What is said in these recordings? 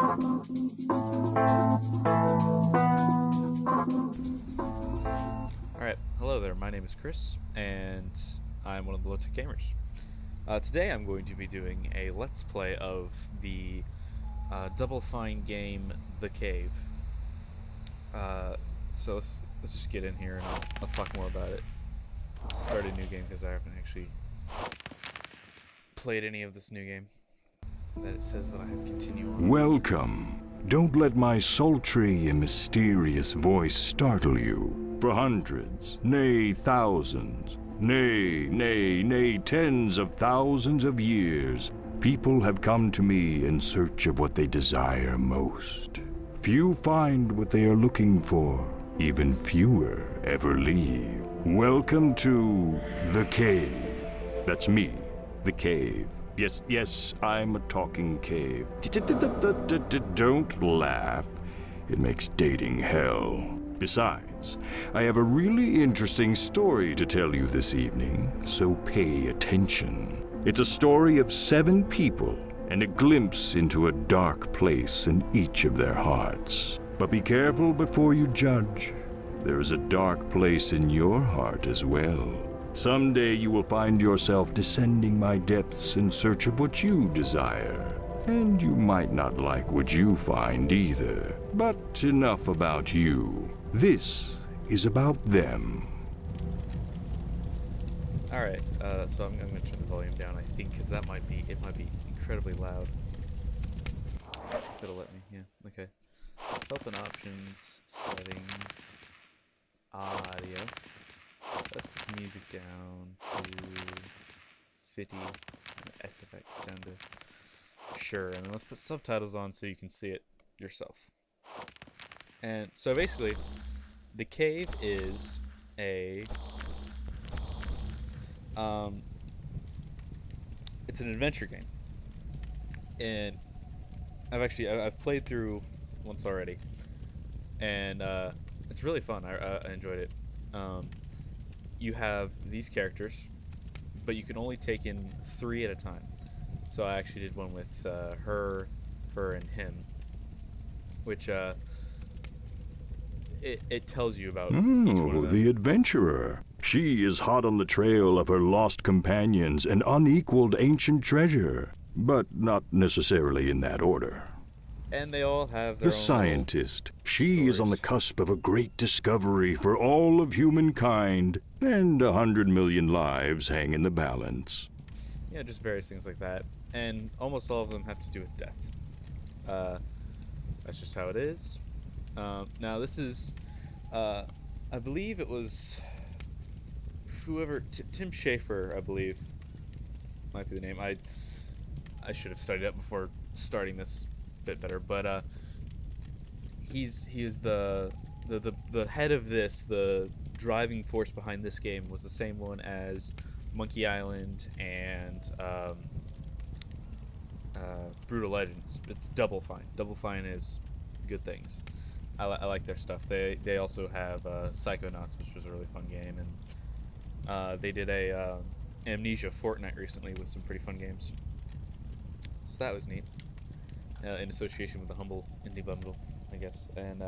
Alright, hello there, my name is Chris, and I'm one of the Low Tech Gamers. Today I'm going to be doing a Let's Play of the Double Fine game, The Cave. So let's just get in here and I'll talk more about it. Let's start a new game because I haven't actually played any of this new game that it says that I have continue on. Welcome. Don't let my sultry and mysterious voice startle you. For hundreds, nay thousands, nay tens of thousands of years, people have come to me in search of what they desire most. Few find what they are looking for. Even fewer ever leave. Welcome to The Cave. That's me, The Cave. Yes, I'm a talking cave. Don't laugh. It makes dating hell. Besides, I have a really interesting story to tell you this evening, so pay attention. It's a story of 7 people and a glimpse into a dark place in each of their hearts. But be careful before you judge. There is a dark place in your heart as well. Someday you will find yourself descending my depths in search of what you desire. And you might not like what you find either. But enough about you. This is about them. Alright, so I'm going to turn the volume down, I think, because it might be incredibly loud. It'll let me, yeah, okay. Help and options, settings, audio. Let's put the music down to 50, SFX down to sure, and then let's put subtitles on so you can see it yourself. And so basically, The Cave is a it's an adventure game, and I've played through once already, and it's really fun. I enjoyed it. You have these characters, but you can only take in 3 at a time. So I actually did one with her, and him, which it tells you about each one of them. The adventurer. She is hot on the trail of her lost companions and unequaled ancient treasure, but not necessarily in that order. And they all have their The own scientist. She stories. is on the cusp of a great discovery for all of humankind, and 100 million lives hang in the balance. Yeah, just various things like that. And almost all of them have to do with death. That's just how it is. Now this is, I believe it was whoever, Tim Schafer, I believe, might be the name. I should have studied up before starting this bit better, but he is the head of this. The driving force behind this game was the same one as Monkey Island and Brutal Legends. It's Double Fine. Double Fine is good things. I like their stuff. They also have Psychonauts, which was a really fun game, and they did a Amnesia Fortnite recently with some pretty fun games. So that was neat. In association with the Humble Indie Bundle, I guess, and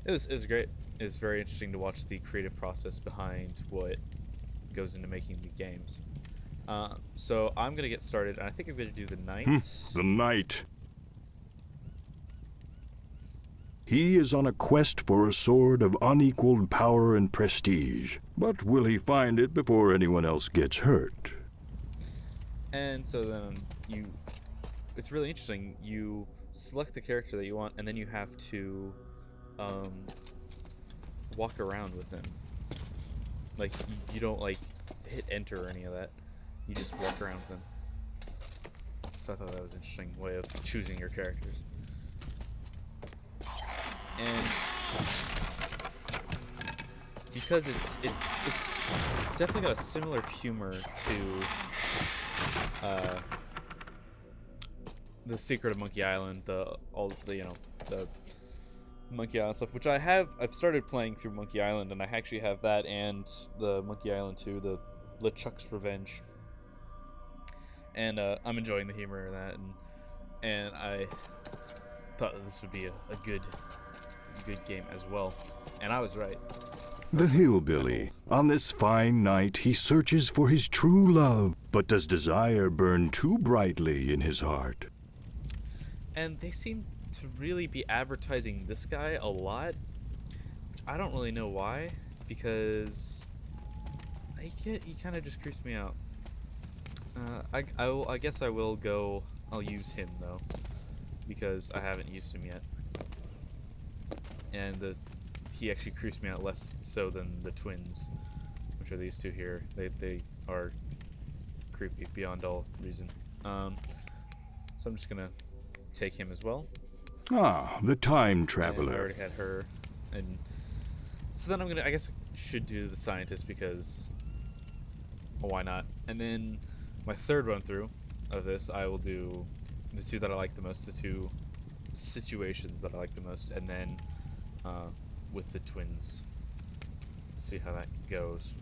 it was great. It was very interesting to watch the creative process behind what goes into making the games. So I'm gonna get started, and I think I'm gonna do the knight. The knight. He is on a quest for a sword of unequaled power and prestige, but will he find it before anyone else gets hurt? And so then it's really interesting. You select the character that you want, and then you have to walk around with him. Like, you don't like hit enter or any of that. You just walk around with him. So I thought that was an interesting way of choosing your characters. And because it's definitely got a similar humor to The Secret of Monkey Island, the Monkey Island stuff, which I've started playing through Monkey Island, and I actually have that and the Monkey Island 2, the LeChuck's Revenge, and I'm enjoying the humor in that, and thought that this would be a good game as well, and I was right. The hillbilly. On this fine night, he searches for his true love, but does desire burn too brightly in his heart? And they seem to really be advertising this guy a lot, which I don't really know why, because he kind of just creeps me out. I guess I'll use him though, because I haven't used him yet, and he actually creeps me out less so than the twins, which are these two here. They are creepy beyond all reason. So I'm just gonna take him as well. Ah, the time And I traveler. already had her, and so then I guess I should do the scientist because, well, why not? And then my third run through of this, I will do the two that I like the most, the two situations that I like the most, and then with the twins, see how that goes.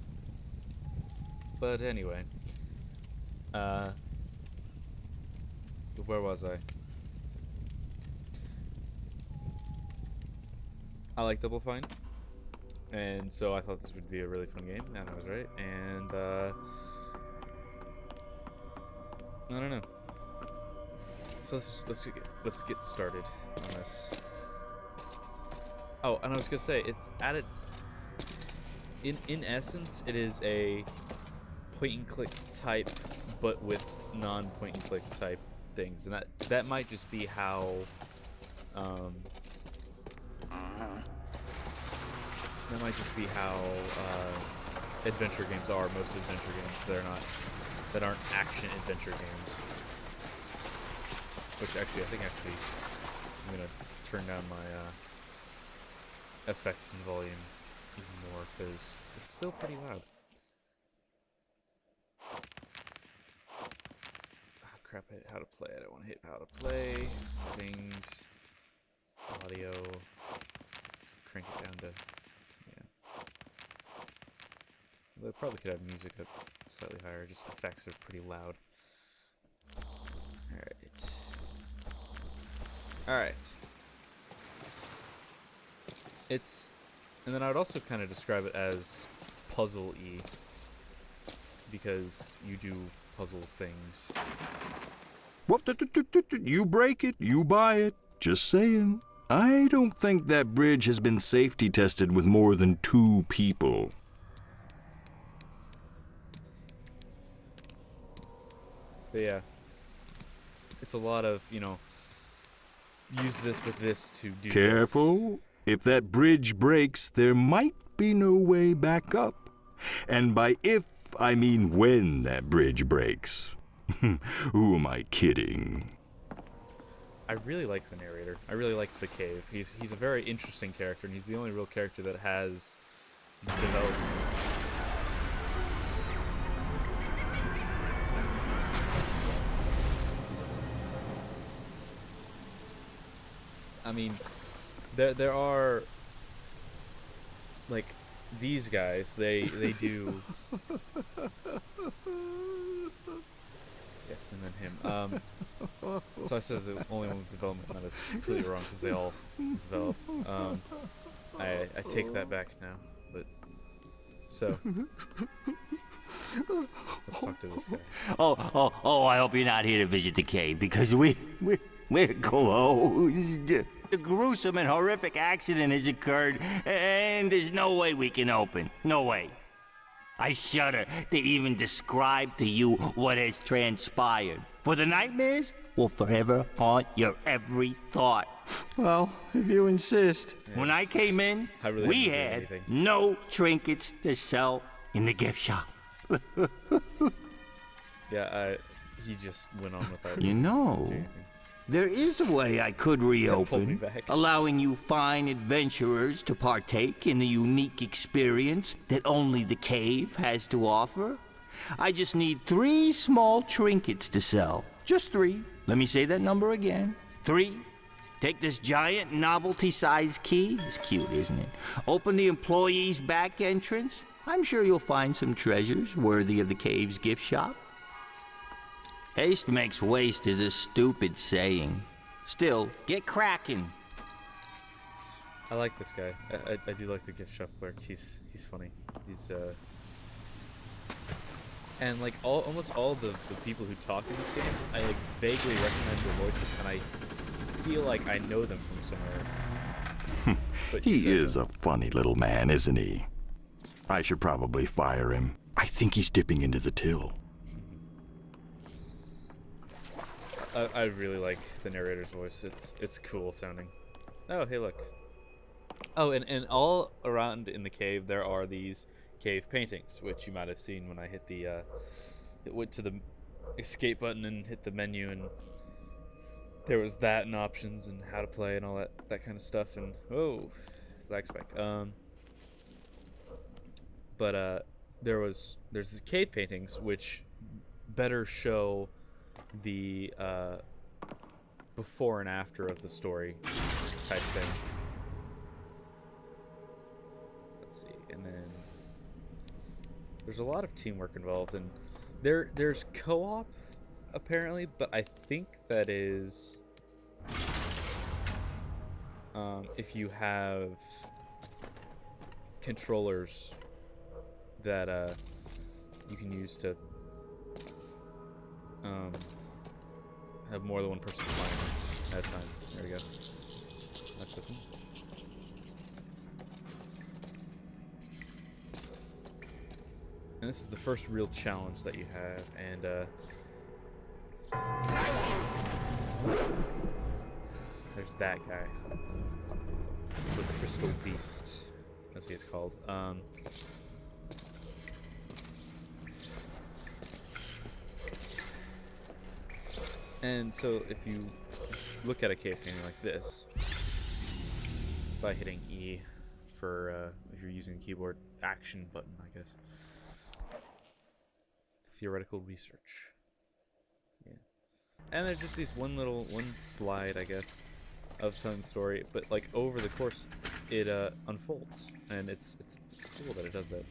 But anyway, where was I? I like Double Fine, and so I thought this would be a really fun game, and I was right. And I don't know. So let's get started on this. Oh, and I was gonna say, it's at its in essence, it is a point and click type, but with non-point and click type things, and that might just be how adventure games are. Most adventure games, that aren't action adventure games. Which actually, I'm gonna turn down my effects and volume even more because it's still pretty loud. Ah, crap! I hit how to play. I don't want to hit how to play. Settings, audio. Crank it down to, yeah. They probably could have music up slightly higher. Just the effects are pretty loud. Alright. And then I would also kind of describe it as puzzle-y, because you do puzzle things. What? You break it, you buy it. Just saying. I don't think that bridge has been safety tested with more than 2 people. But yeah. It's a lot of, use this with this to do Careful. this. If that bridge breaks, there might be no way back up. And by if, I mean when that bridge breaks. Who am I kidding? I really like the narrator. I really like the cave. He's a very interesting character, and he's the only real character that has development. I mean, there are, like, these guys. They do. Yes, and then him. So I said the only one with development. That is completely wrong because they all develop. I take that back now. But so let's talk to this guy. Oh! I hope you're not here to visit the cave because we're closed. A gruesome and horrific accident has occurred, and there's no way we can open. No way. I shudder to even describe to you what has transpired. For the nightmares will forever haunt your every thought. Well, if you insist. Yeah, When I came in, I really we didn't do had anything. no trinkets to sell in the gift shop. Yeah, he just went on without. You know, doing anything. there is a way I could Pull me reopen, back. allowing you fine adventurers to partake in the unique experience that only the cave has to offer. I just need 3 small trinkets to sell. Just 3. Let me say that number again. 3. Take this giant novelty-sized key. It's cute, isn't it? Open the employee's back entrance. I'm sure you'll find some treasures worthy of the cave's gift shop. Haste makes waste is a stupid saying. Still, get cracking. I like this guy. I do like the gift shop clerk. He's funny. He's and like almost all the people who talk in this game, I like vaguely recognize their voices, and I feel like I know them from somewhere. But He is a funny little man, isn't he? I should probably fire him. I think he's dipping into the till. I really like the narrator's voice. It's cool sounding. Oh, hey, look. Oh, and all around in the cave there are these cave paintings, which you might have seen when I hit the it went to the escape button and hit the menu, and there was that and options and how to play and all that kind of stuff. And oh, lag spike. But there's the cave paintings which better show the before and after of the story type thing. Let's see, and then there's a lot of teamwork involved, and there's co-op apparently, but I think that is if you have controllers that you can use to have more than one person playing at a time. There we go. That's the thing. And this is the first real challenge that you have, and there's that guy, the Crystal Beast, that's what he's called. And so if you look at a cave painting like this, by hitting E for if you're using the keyboard, action button, I guess. Theoretical research. Yeah. And there's just these one slide, I guess, of telling the story, but like over the course it unfolds, and it's cool that it does that.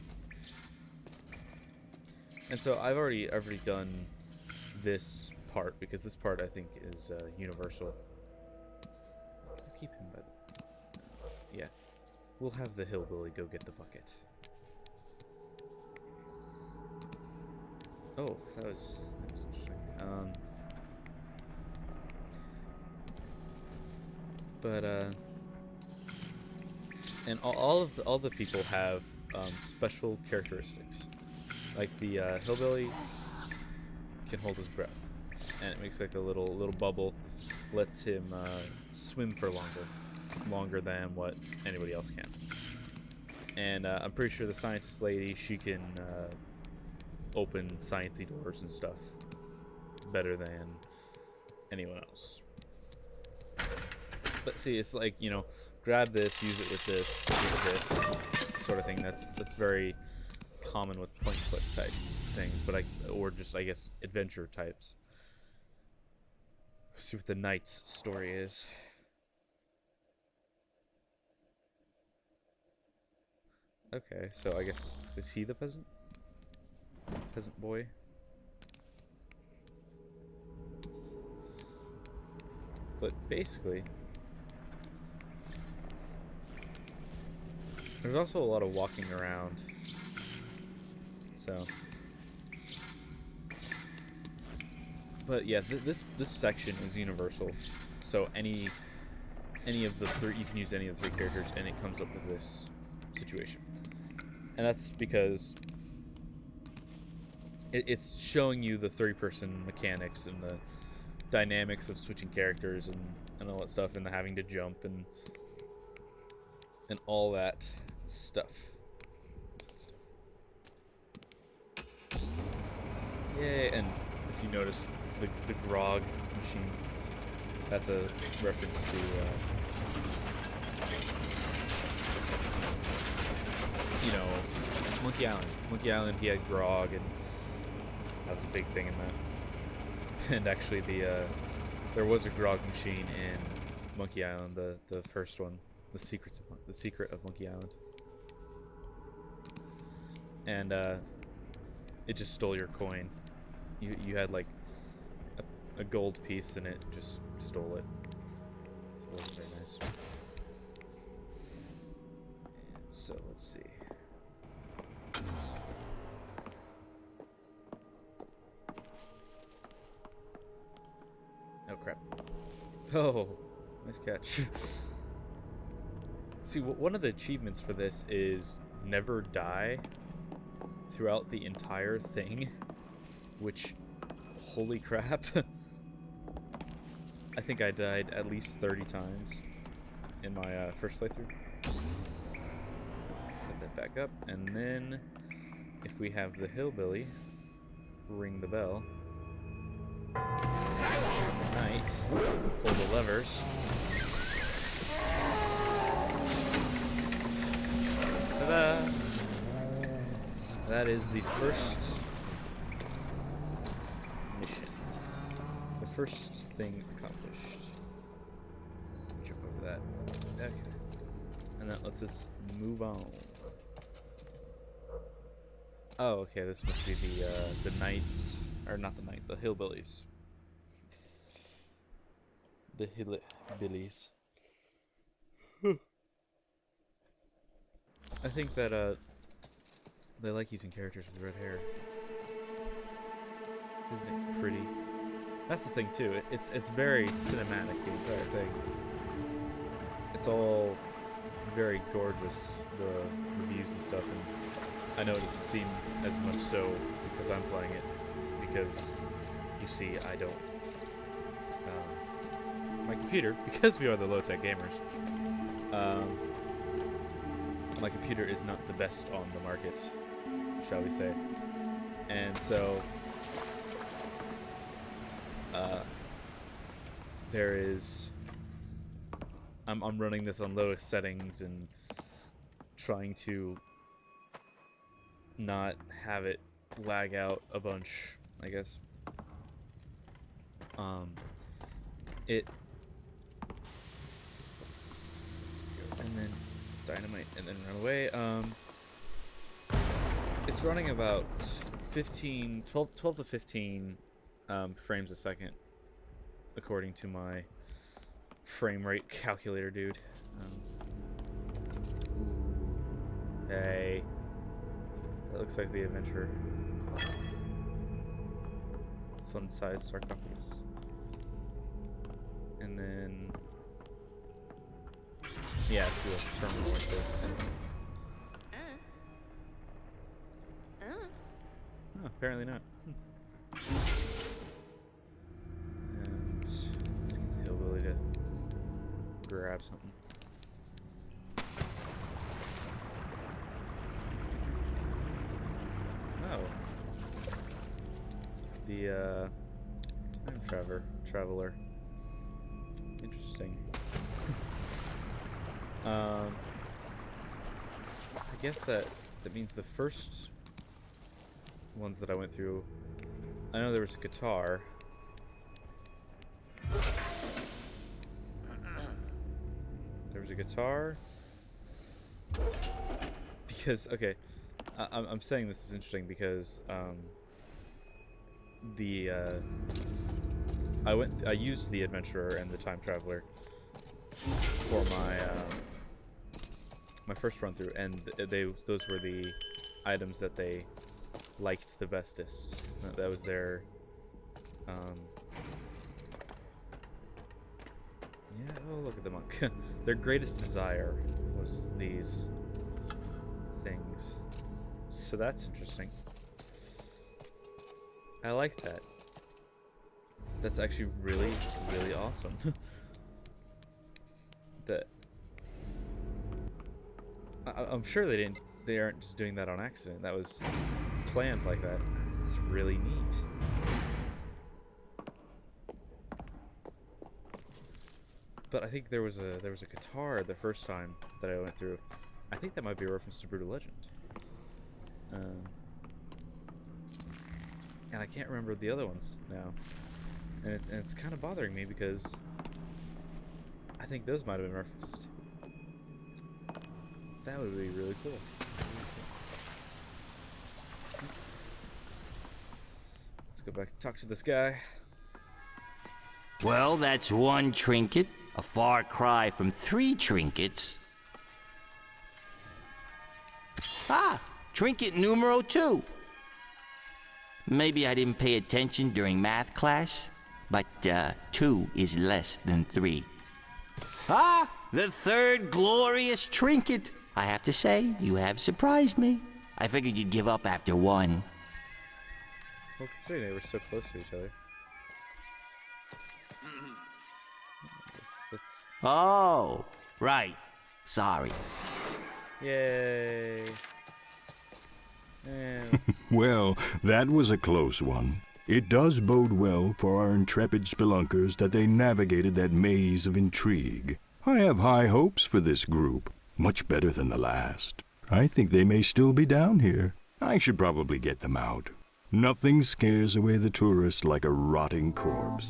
And so I've already done this part, because this part I think is universal. Keep him, but yeah, we'll have the hillbilly go get the bucket. Oh, that was interesting. And all the people have special characteristics. Like the hillbilly can hold his breath, and it makes like a little bubble, lets him swim for longer than what anybody else can. And I'm pretty sure the scientist lady, she can open sciencey doors and stuff better than anyone else. But see, it's like, you know, grab this, use it with this, use this sort of thing. That's very common with point and click type things, but or just, I guess, adventure types. Let's see what the knight's story is. Okay, so I guess, is he the peasant? Peasant boy? But basically, there's also a lot of walking around. So, but yeah, this section is universal. So any of the three, you can use any of the three characters, and it comes up with this situation. And that's because it's showing you the three-person mechanics and the dynamics of switching characters and all that stuff, and the having to jump and all that stuff. Yay! And if you notice the grog machine, that's a reference to you know, Monkey Island. Monkey Island, he had grog, and that was a big thing in that. And actually, there was a grog machine in Monkey Island, the first one, the secret of Monkey Island, and it just stole your coin. You had like a gold piece, and it just stole it. It wasn't very nice. And so let's see. Oh crap. Oh, nice catch. See, one of the achievements for this is never die throughout the entire thing, which, holy crap. I think I died at least 30 times in my first playthrough. Put that back up, and then if we have the hillbilly ring the bell, right, pull the levers. Ta-da! That is the first mission. The first thing accomplished. Jump over that. Okay. And that lets us move on. Oh, okay, this must be the knights, or not the knights, the hillbillies. The hillbillies. I think that they like using characters with red hair. Isn't it pretty? That's the thing too. It's very cinematic, the entire thing. It's all very gorgeous, the reviews and stuff, and I know it doesn't seem as much so because I'm playing it, because you see I don't. My computer, because we are the low-tech gamers, my computer is not the best on the market, shall we say. And so there is I'm running this on lowest settings and trying to not have it lag out a bunch, I guess. And then dynamite and then run away. It's running about 12 to 15 frames a second, according to my frame rate calculator, dude. Hey, that looks like the adventure. Fun-sized sarcophagus. And then, yeah, let's do a terminal like this. Oh, apparently not. And let's get the hillbilly to grab something. Oh. The time traveler. Interesting. I guess that means the first ones that I went through, I know there was a guitar. There was a guitar. Because, okay, I'm saying this is interesting because I used the adventurer and the time traveler for my first run through, and those were the items that they liked the bestest. That was their yeah, oh, look at the monk. Their greatest desire was these things. So that's interesting. I like that. That's actually really, really awesome. That I'm sure they aren't just doing that on accident. That was planned like that. It's really neat. But I think there was a guitar the first time that I went through. I think that might be a reference to Brutal Legend. And I can't remember the other ones now. And it's kind of bothering me because I think those might have been references too. That would be really cool. Let's go back and talk to this guy. Well, that's one trinket. A far cry from 3 trinkets. Ah, trinket numero 2. Maybe I didn't pay attention during math class, but 2 is less than 3. Ah, the 3rd glorious trinket. I have to say, you have surprised me. I figured you'd give up after 1. Well, considering they were so close to each other. That's... Oh, right. Sorry. Yay. Well, that was a close one. It does bode well for our intrepid spelunkers that they navigated that maze of intrigue. I have high hopes for this group. Much better than the last. I think they may still be down here. I should probably get them out. Nothing scares away the tourist like a rotting corpse.